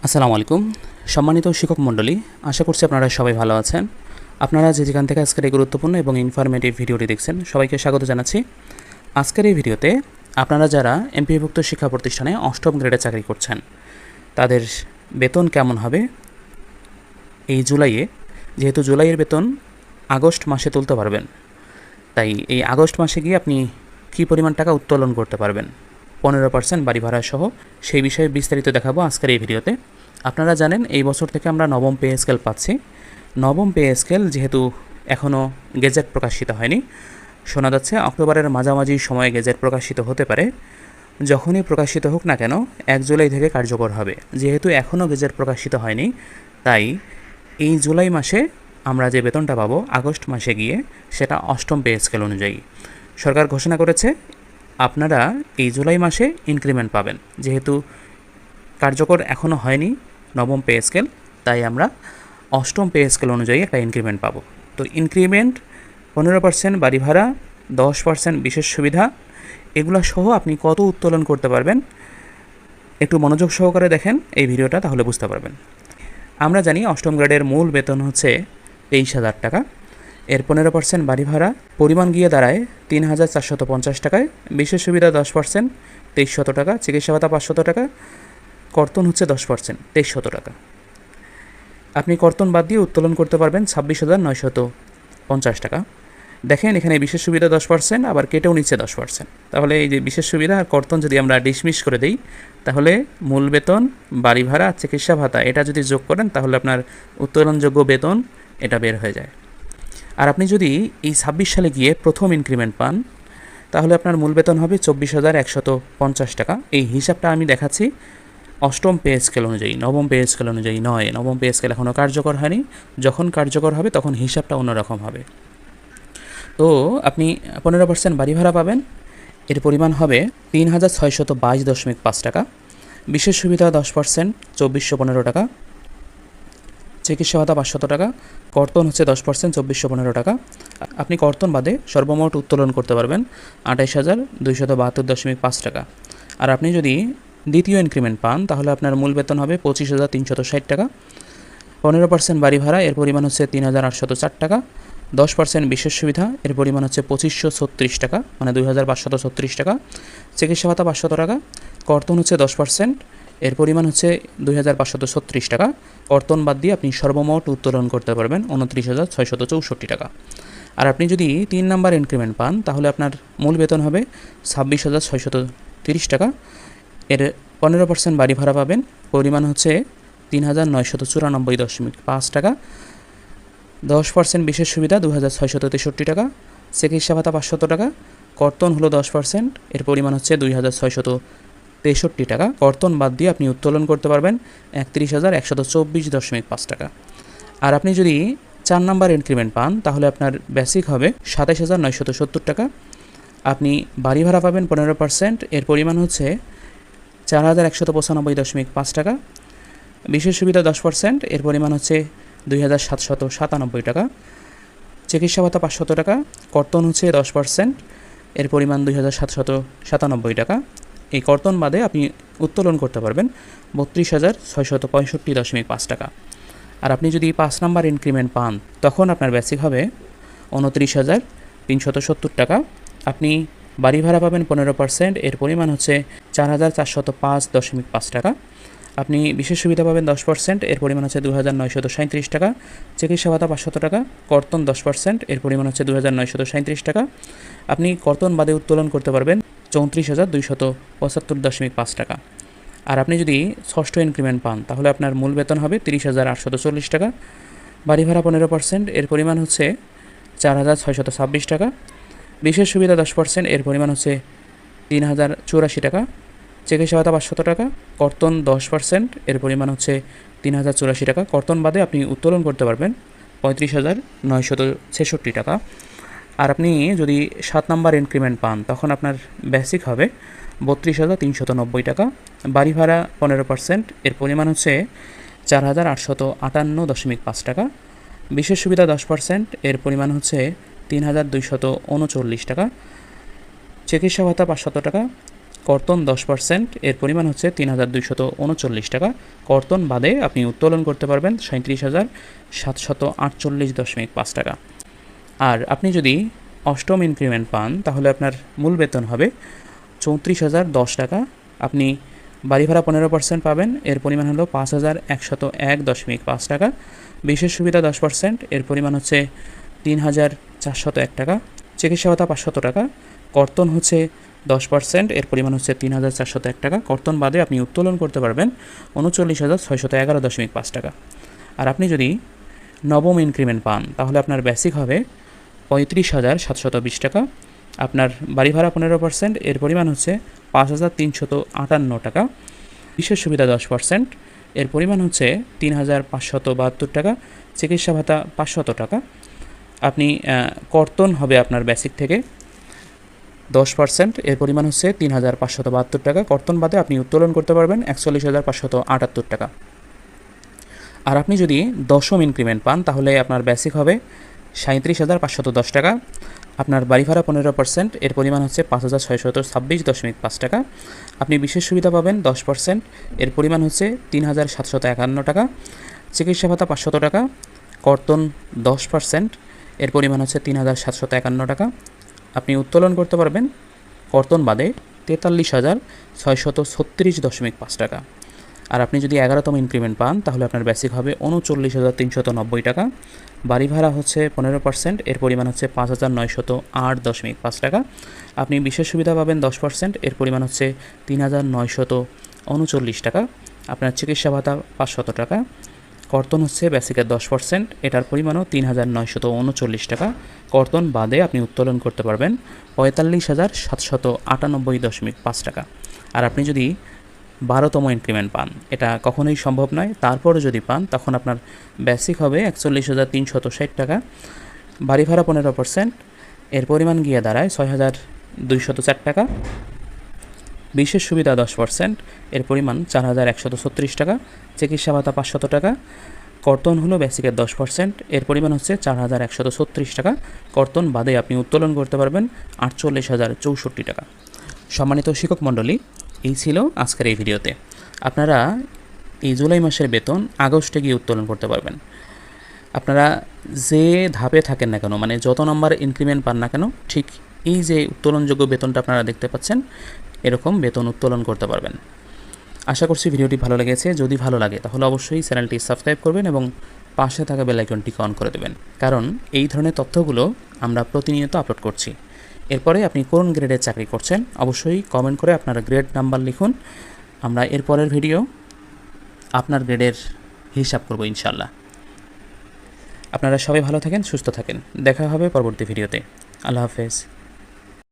আসসালামু আলাইকুম সম্মানিত শিক্ষক মণ্ডলী, আশা করছি আপনারা সবাই ভালো আছেন। আপনারা যেখান থেকে আজকের এই গুরুত্বপূর্ণ এবং ইনফরমেটিভ ভিডিওটি দেখছেন সবাইকে স্বাগত জানাচ্ছি। আজকের এই ভিডিওতে আপনারা যারা এমপিওভুক্ত শিক্ষা প্রতিষ্ঠানে অষ্টম গ্রেডে চাকরি করছেন তাদের বেতন কেমন হবে এই জুলাইয়ে, যেহেতু জুলাইয়ের বেতন আগস্ট মাসে তুলতে পারবেন, তাই এই আগস্ট মাসে গিয়ে আপনি কী পরিমাণ টাকা উত্তোলন করতে পারবেন 15% বাড়ি ভাড়া সহ, সেই বিষয়ে বিস্তারিত দেখাবো আজকের এই ভিডিওতে। আপনারা জানেন এই বছর থেকে আমরা নবম পে স্কেল পাচ্ছি। নবম পে স্কেল যেহেতু এখনও গেজেট প্রকাশিত হয়নি, শোনা যাচ্ছে অক্টোবরের মাঝামাঝি সময়ে গেজেট প্রকাশিত হতে পারে। যখনই প্রকাশিত হোক না কেন 1 জুলাই থেকে কার্যকর হবে। যেহেতু এখনও গেজেট প্রকাশিত হয়নি, তাই এই জুলাই মাসে আমরা যে বেতনটা পাবো আগস্ট মাসে গিয়ে সেটা অষ্টম পে স্কেল অনুযায়ী সরকার ঘোষণা করেছে। আপনারা এই জুলাই মাসে ইনক্রিমেন্ট পাবেন। যেহেতু কার্যকর এখনও হয়নি নবম পে স্কেল, তাই আমরা অষ্টম পে স্কেল অনুযায়ী একটা ইনক্রিমেন্ট পাবো। তো ইনক্রিমেন্ট 15% বাড়ি ভাড়া, 10% বিশেষ সুবিধা, এগুলো সহ আপনি কত উত্তোলন করতে পারবেন একটু মনোযোগ সহকারে দেখেন এই ভিডিওটা, তাহলে বুঝতে পারবেন। আমরা জানি অষ্টম গ্রেডের মূল বেতন হচ্ছে 23,000 টাকা। এর 15% বাড়ি ভাড়া পরিমাণ গিয়ে দাঁড়ায় 3,450 টাকায়। বিশেষ সুবিধা 10% 2,300 টাকা। চিকিৎসা ভাতা 500 টাকা। কর্তন হচ্ছে 10% 2,300 টাকা। আপনি কর্তন বাদ দিয়ে উত্তোলন করতে পারবেন 26,950 টাকা। দেখেন এখানে বিশেষ সুবিধা 10%, আবার কেটেও নিচ্ছে 10%। তাহলে এই যে বিশেষ সুবিধা আর কর্তন যদি আমরা ডিসমিস করে দিই, তাহলে মূল বেতন, বাড়ি ভাড়া, চিকিৎসা ভাতা এটা যদি যোগ করেন তাহলে আপনার উত্তোলনযোগ্য বেতন এটা বের হয়ে যায়। আর আপনি যদি এই 26 সালে গিয়ে প্রথম ইনক্রিমেন্ট পান, তাহলে আপনার মূল বেতন হবে 24,150 টাকা। এই হিসাবটা আমি দেখাচ্ছি অষ্টম পে স্কেল অনুযায়ী, নবম পে স্কেল অনুযায়ী নয়। নবম পে স্কেল এখনও কার্যকর হয়নি, যখন কার্যকর হবে তখন হিসাবটা অন্যরকম হবে। তো আপনি 15% বাড়ি ভাড়া পাবেন, এর পরিমাণ হবে 3,622.5 টাকা। বিশেষ সুবিধা 10% 2,415 টাকা। চিকিৎসা ভাতা 500 টাকা। কর্তন হচ্ছে 10% 2,415 টাকা। আপনি কর্তন বাদে সর্বমোট উত্তোলন করতে পারবেন 28,272.5 টাকা। আর আপনি যদি দ্বিতীয় ইনক্রিমেন্ট পান তাহলে আপনার মূল বেতন হবে 25,360 টাকা। 15% বাড়ি ভাড়া এর পরিমাণ হচ্ছে 3,804 টাকা। 10% বিশেষ সুবিধা এর পরিমাণ হচ্ছে 2,536 টাকা, মানে 2,536 টাকা। চিকিৎসা ভাতা 500 টাকা। কর্তন হচ্ছে 10%, এর পরিমাণ হচ্ছে 2,536 টাকা। কর্তন বাদ দিয়ে আপনি সর্বমোট উত্তোলন করতে পারবেন 29,664 টাকা। আর আপনি যদি 3 নাম্বার ইনক্রিমেন্ট পান তাহলে আপনার মূল বেতন হবে 26,630 টাকা। এর 15% বাড়ি ভাড়া পাবেন, পরিমাণ হচ্ছে 3,994.5 টাকা। 10% বিশেষ সুবিধা 2,663 টাকা। চিকিৎসা ভাতা 500 টাকা। কর্তন হলো 10%, এর পরিমাণ হচ্ছে 2,663 টাকা। কর্তন বাদ দিয়ে আপনি উত্তোলন করতে পারবেন 31,124.5 টাকা। আর আপনি যদি 4 নাম্বার ইনক্রিমেন্ট পান তাহলে আপনার বেসিক হবে 27,970 টাকা। আপনি বাড়ি ভাড়া পাবেন 15%, এর পরিমাণ হচ্ছে 4,195.5 টাকা। বিশেষ সুবিধা 10%, এর পরিমাণ হচ্ছে 2,797 টাকা। চিকিৎসা ভাতা 500 টাকা। কর্তন হচ্ছে 10%, এর পরিমাণ 2,797 টাকা। এই কর্তন বাদে আপনি উত্তোলন করতে পারবেন 32,665.5 টাকা। আর আপনি যদি 5 নাম্বার ইনক্রিমেন্ট পান তখন আপনার বেসিক হবে 29,370 টাকা। আপনি বাড়ি ভাড়া পাবেন 15%, এর পরিমাণ হচ্ছে 4,405.5 টাকা। আপনি বিশেষ সুবিধা পাবেন 10%, এর পরিমাণ হচ্ছে 2,937 টাকা। চিকিৎসা ভাতা 500 টাকা। কর্তন 10%, এর পরিমাণ হচ্ছে 2,937 টাকা। আপনি কর্তন বাদে উত্তোলন করতে পারবেন 34,275.5 টাকা। আর আপনি যদি ষষ্ঠ ইনক্রিমেন্ট পান তাহলে আপনার মূল বেতন হবে 30,840 টাকা। বাড়ি ভাড়া 15%, এর পরিমাণ হচ্ছে 4,626 টাকা। বিশেষ সুবিধা 10%, এর পরিমাণ হচ্ছে 3,084 টাকা। চিকিৎসা ভাতা 500 টাকা। কর্তন 10%, এর পরিমাণ হচ্ছে 3,084 টাকা। কর্তন বাদে আপনি উত্তোলন করতে পারবেন 35,966 টাকা। আর আপনি যদি 7 নাম্বার ইনক্রিমেন্ট পান তখন আপনার বেসিক হবে 32,390 টাকা। বাড়ি ভাড়া 15%, এর পরিমাণ হচ্ছে 4,858.5 টাকা। বিশেষ সুবিধা 10%, এর পরিমাণ হচ্ছে 3,239 টাকা। চিকিৎসা ভাতা 500 টাকা। কর্তন 10%, এর পরিমাণ হচ্ছে ৩,২৩৯ টাকা। কর্তন বাদে আপনি উত্তোলন করতে পারবেন ৩৭,৭৪৮.৫ টাকা। আর আপনি যদি অষ্টম ইনক্রিমেন্ট পান তাহলে আপনার মূল বেতন হবে ৩৪,০১০ টাকা। আপনি বাড়ি ভাড়া 15% পাবেন, এর পরিমাণ হলো ৫,১০১.৫ টাকা। বিশেষ সুবিধা 10%, এর পরিমাণ হচ্ছে ৩,৪০১ টাকা। চিকিৎসা ভাতা ৫০০ টাকা। কর্তন হচ্ছে 10%, এর পরিমাণ হচ্ছে ৩,৪০১ টাকা। কর্তন বাদে আপনি উত্তোলন করতে পারবেন ৩৯,৬11.৫ টাকা। আর আপনি যদি নবম ইনক্রিমেন্ট পান তাহলে আপনার বেসিক হবে ৩৫,৭২০ টাকা। আপনার বাড়ি ভাড়া 15%, এর পরিমাণ হচ্ছে ৫,৩৫৮ টাকা। বিশেষ সুবিধা 10%, এর পরিমাণ হচ্ছে ৩,৫৭২ টাকা। চিকিৎসা ভাতা ৫০০ টাকা। আপনি কর্তন হবে আপনার বেসিক থেকে 10%, এর পরিমাণ হচ্ছে ৩,৫৭২ টাকা। কর্তন বাদে আপনি উত্তোলন করতে পারবেন ৪১,৫৭৮ টাকা। আর আপনি যদি দশম ইনক্রিমেন্ট পান তাহলে আপনার বেসিক হবে ৩৭,৫১০ টাকা। আপনার বাড়ি ভাড়া 15%, এর পরিমাণ হচ্ছে ৫,৬২৬.৫ টাকা। আপনি বিশেষ সুবিধা পাবেন 10%, এর পরিমাণ হচ্ছে ৩,৭৫১ টাকা। চিকিৎসা ভাতা ৫০০ টাকা। কর্তন 10%, এর পরিমাণ হচ্ছে ৩,৭৫১ টাকা। আপনি উত্তোলন করতে পারবেন কর্তন বাদে ৪৩,৬৩৬.৫ টাকা। আর আপনি যদি 11তম ইনক্রিমেন্ট পান তাহলে আপনার বেসিক হবে ৩৯,৩৯০ টাকা। বাড়ি ভাড়া হচ্ছে 15%, এর পরিমাণ হচ্ছে ৫,৯০৮.৫ টাকা। আপনি বিশেষ সুবিধা পাবেন 10%, এর পরিমাণ হচ্ছে ৩,৯৩৯ টাকা। আপনার চিকিৎসা ভাতা ৫০০ টাকা। কর্তন হচ্ছে বেসিকের 10%, এটার পরিমাণও ৩,৯৩৯ টাকা। কর্তন বাদে আপনি উত্তোলন করতে পারবেন ৪৫,৭৯৮.৫ টাকা। আর আপনি যদি 12তম ইনক্রিমেন্ট পান, এটা কখনোই সম্ভব নয়, তারপরে যদি পান তখন আপনার বেসিক হবে ৪১,৩৬০ টাকা। বাড়ি ভাড়া 15%, এর পরিমাণ গিয়ে দাঁড়ায় ৬,২০৪ টাকা। বিশেষ সুবিধা 10%, এর পরিমাণ ৪,১৩৬ টাকা। চিকিৎসা ভাতা ৫০০ টাকা। কর্তন হলো বেসিকের 10%, এর পরিমাণ হচ্ছে ৪,১৩৬ টাকা। কর্তন বাদে আপনি উত্তোলন করতে পারবেন ৪৮,০৬৪ টাকা। সম্মানিত শিক্ষক মণ্ডলী, এই ছিল আজকের এই ভিডিওতে। আপনারা এই জুলাই মাসের বেতন আগস্টে গিয়ে উত্তোলন করতে পারবেন। আপনারা যে ধাপে থাকেন না কেন, মানে যত নম্বর ইনক্রিমেন্ট পান না কেন, ঠিক এই যে উত্তোলনযোগ্য বেতনটা আপনারা দেখতে পাচ্ছেন, এরকম বেতন উত্তোলন করতে পারবেন। আশা করছি ভিডিওটি ভালো লেগেছে। যদি ভালো লাগে তাহলে অবশ্যই চ্যানেলটি সাবস্ক্রাইব করবেন এবং পাশে থাকা বেল আইকনটিকে অন করে দেবেন, কারণ এই ধরনের তথ্যগুলো আমরা প্রতিনিয়ত আপলোড করছি। এরপরে আপনি কোন গ্রেডের চাকরি করছেন অবশ্যই কমেন্ট করে আপনার গ্রেড নাম্বার লিখুন। আমরা এরপরের ভিডিও আপনার গ্রেডের হিসাব করব ইনশাল্লাহ। আপনারা সবাই ভালো থাকেন, সুস্থ থাকেন। দেখা হবে পরবর্তী ভিডিওতে। আল্লাহ হাফেজ।